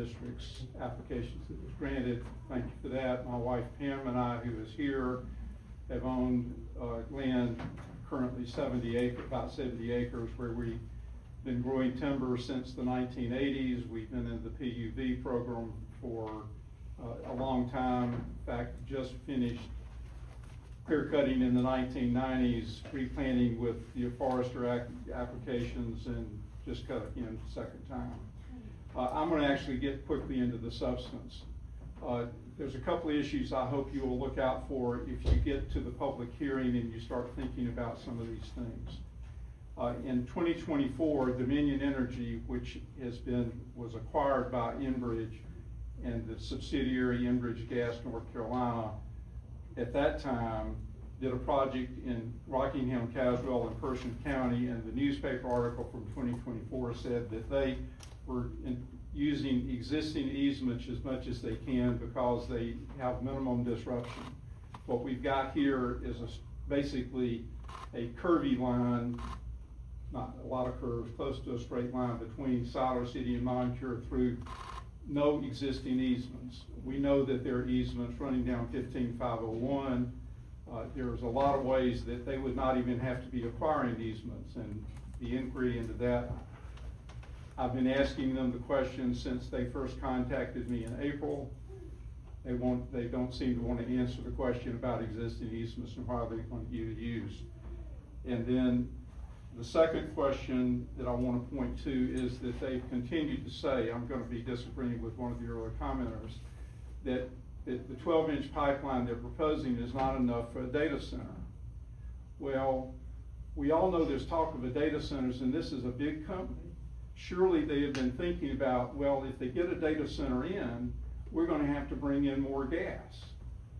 District's applications that was granted. Thank you for that. My wife Pam and I, who is here, have owned land, currently about 70 acres, where we've been growing timber since the 1980s. We've been in the PUV program for a long time. In fact, just finished clear cutting in the 1990s, replanting with the forester applications, and just cut again the second time. I'm going to actually get quickly into the substance. There's a couple of issues I hope you will look out for if you get to the public hearing and you start thinking about some of these things. In 2024, Dominion Energy, which was acquired by Enbridge and the subsidiary Enbridge Gas North Carolina, at that time did a project in Rockingham, Caswell, and Pershing County, and the newspaper article from 2024 said that they were using existing easements as much as they can because they have minimum disruption. What we've got here is basically a curvy line, not a lot of curves, close to a straight line between Siler City and Moncure through no existing easements. We know that there are easements running down 15501. There's a lot of ways that they would not even have to be acquiring easements, and the inquiry into that, I've been asking them the question since they first contacted me in April. They don't seem to want to answer the question about existing easements and why they want you to use. And then the second question that I want to point to is that they've continued to say, I'm going to be disagreeing with one of the earlier commenters, that the 12-inch pipeline they're proposing is not enough for a data center. Well, we all know there's talk of a data centers, and this is a big company. Surely they have been thinking about, well, if they get a data center in, we're going to have to bring in more gas.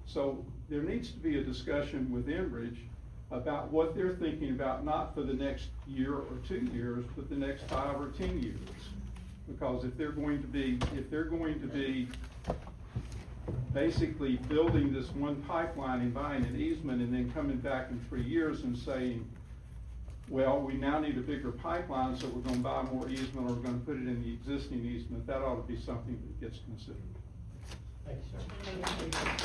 So there needs to be a discussion with Enbridge about what they're thinking about, not for the next year or 2 years, but the next 5 or 10 years. Because if they're going to be basically building this one pipeline and buying an easement and then coming back in 3 years and saying, well, we now need a bigger pipeline, so we're going to buy more easement, or we're going to put it in the existing easement, that ought to be something that gets considered. Thank you, sir.